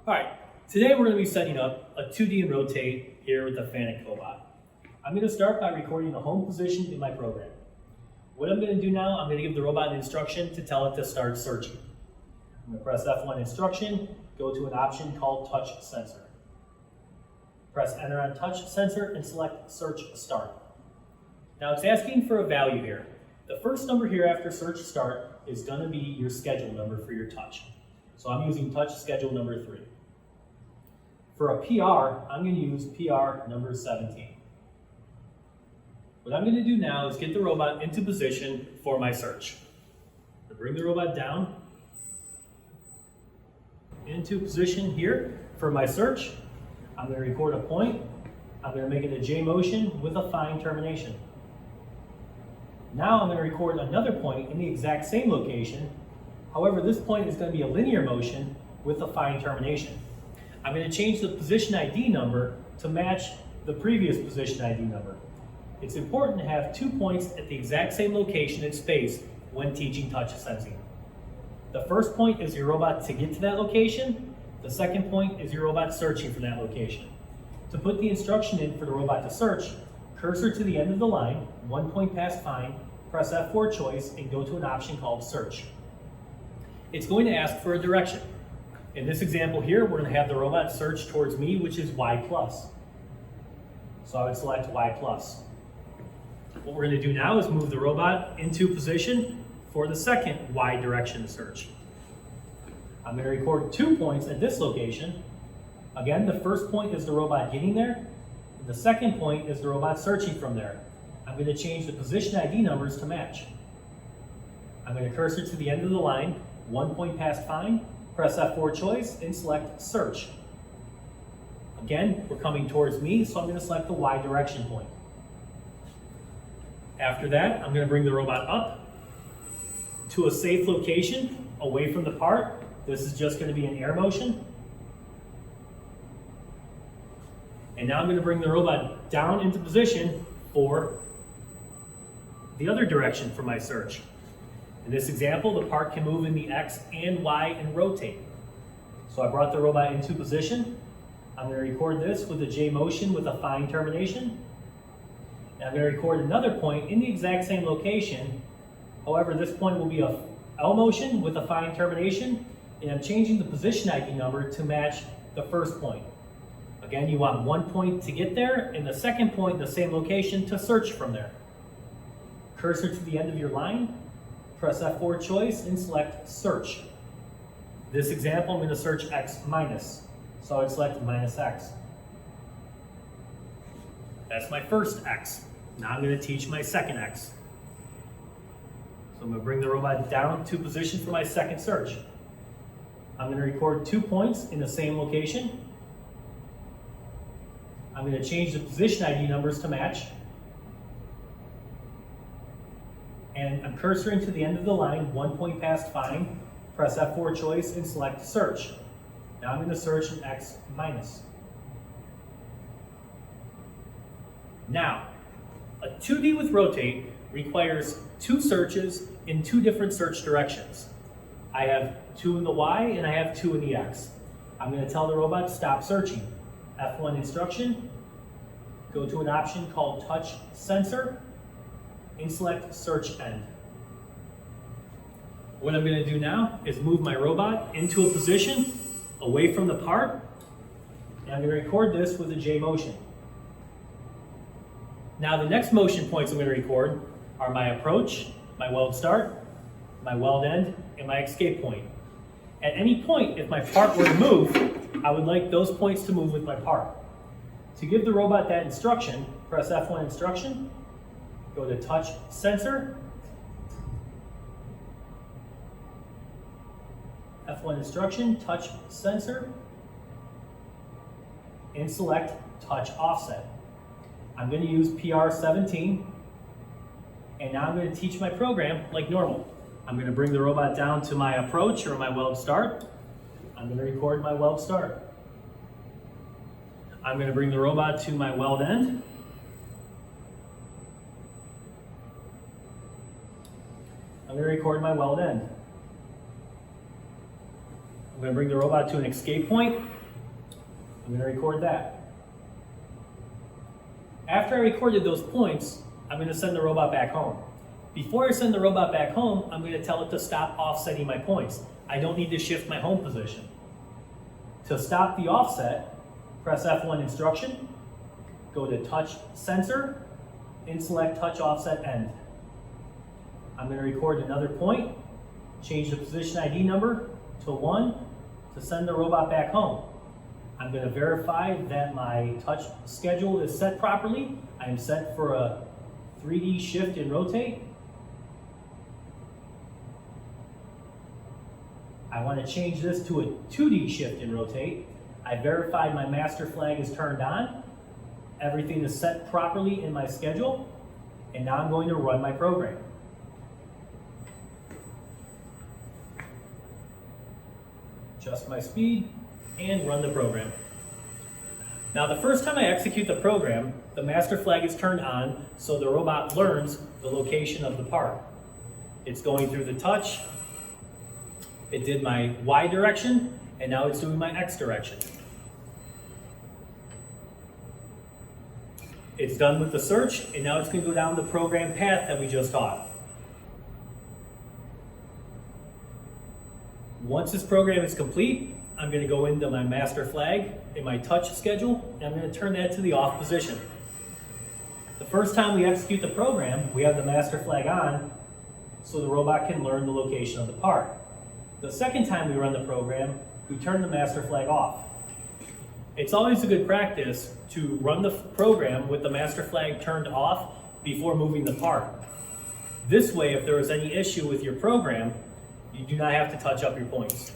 All right, today we're going to be setting up a 2D and rotate here with the Welding Cobot. I'm going to start by recording the home position in my program. What I'm going to do now, I'm going to give the robot an instruction to tell it to start searching. I'm going to press F1 instruction, go to an option called touch sensor. Press enter on touch sensor and select search start. Now it's asking for a value here. The first number here after search start is going to be your schedule number for your touch. So I'm using touch schedule number 3. For a PR, I'm going to use PR number 17. What I'm going to do now is get the robot into position for my search. I'm going to bring the robot down into position here for my search. I'm going to record a point. I'm going to make it a J motion with a fine termination. Now I'm going to record another point in the exact same location. However, this point is going to be a linear motion with a fine termination. I'm going to change the position ID number to match the previous position ID number. It's important to have 2 points at the exact same location and space when teaching touch sensing. The first point is your robot to get to that location. The second point is your robot searching for that location. To put the instruction in for the robot to search, cursor to the end of the line, 1 point past fine, press F4 choice, and go to an option called search. It's going to ask for a direction. In this example here, we're going to have the robot search towards me, which is Y+. So I would select Y+. What we're going to do now is move the robot into position for the second Y direction search. I'm going to record 2 points at this location. Again, the first point is the robot getting there. And the second point is the robot searching from there. I'm going to change the position ID numbers to match. I'm going to cursor to the end of the line, 1 point past fine, press F4 choice, and select search. Again, we're coming towards me, so I'm going to select the Y direction point. After that, I'm going to bring the robot up to a safe location away from the part. This is just going to be an air motion. And now I'm going to bring the robot down into position for the other direction for my search. In this example, the part can move in the X and Y and rotate. So I brought the robot into position. I'm going to record this with a J motion with a fine termination. And I'm going to record another point in the exact same location. However, this point will be a L motion with a fine termination, and I'm changing the position ID number to match the first point. Again, you want 1 point to get there, and the second point in the same location to search from there. Cursor to the end of your line, press F4 choice, and select search. This example, I'm going to search X minus, so I would select minus X. That's my first X. Now I'm going to teach my second X. So I'm going to bring the robot down to position for my second search. I'm going to record 2 points in the same location. I'm going to change the position ID numbers to match. And I'm cursoring to the end of the line, 1 point past fine, press F4 choice, and select search. Now I'm going to search an X minus. Now, a 2D with rotate requires 2 searches in 2 different search directions. I have 2 in the Y and I have 2 in the X. I'm going to tell the robot stop searching. F1 instruction, go to an option called touch sensor, and select search end. What I'm going to do now is move my robot into a position away from the part, and I'm going to record this with a J motion. Now the next motion points I'm going to record are my approach, my weld start, my weld end, and my escape point. At any point, if my part were to move, I would like those points to move with my part. To give the robot that instruction, press F1 instruction, go to touch sensor, F1 instruction, touch sensor, and select touch offset. I'm going to use PR17, and now I'm going to teach my program like normal. I'm going to bring the robot down to my approach or my weld start. I'm going to record my weld start. I'm going to bring the robot to my weld end. I'm going to record my weld end. I'm going to bring the robot to an escape point. I'm going to record that. After I recorded those points, I'm going to send the robot back home. Before I send the robot back home, I'm going to tell it to stop offsetting my points. I don't need to shift my home position. To stop the offset, press F1 instruction, go to touch sensor, and select touch offset end. I'm going to record another point, change the position ID number to 1 to send the robot back home. I'm going to verify that my touch schedule is set properly. I am set for a 3D shift and rotate. I want to change this to a 2D shift and rotate. I verified my master flag is turned on. Everything is set properly in my schedule. And now I'm going to run my program. Adjust my speed and run the program. Now the first time I execute the program, the master flag is turned on so the robot learns the location of the part. It's going through the touch. It did my Y direction, and now it's doing my X direction. It's done with the search, and now it's going to go down the program path that we just taught. Once this program is complete, I'm going to go into my master flag in my touch schedule, and I'm going to turn that to the off position. The first time we execute the program, we have the master flag on, so the robot can learn the location of the part. The second time we run the program, we turn the master flag off. It's always a good practice to run the program with the master flag turned off before moving the part. This way, if there is any issue with your program, you do not have to touch up your points.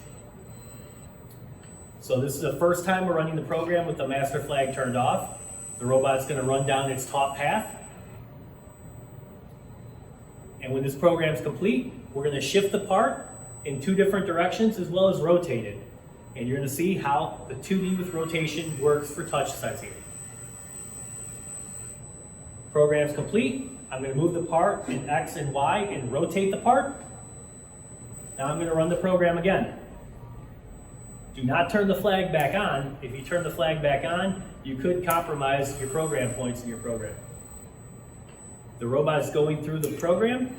So this is the first time we're running the program with the master flag turned off. The robot's going to run down its taught path. And when this program is complete, we're going to shift the part in 2 different directions as well as rotate it. And you're going to see how the 2D with rotation works for touch sensing. Program's complete. I'm going to move the part in X and Y and rotate the part. Now I'm going to run the program again. Do not turn the flag back on. If you turn the flag back on, you could compromise your program points in your program. The robot is going through the program.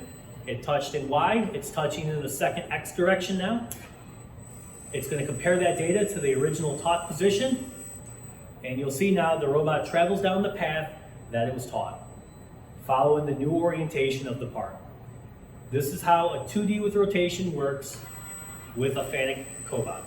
It touched in Y. It's touching in the second X direction now. It's going to compare that data to the original taught position. And you'll see now the robot travels down the path that it was taught, following the new orientation of the part. This is how a 2D with rotation works with a Welding Cobot.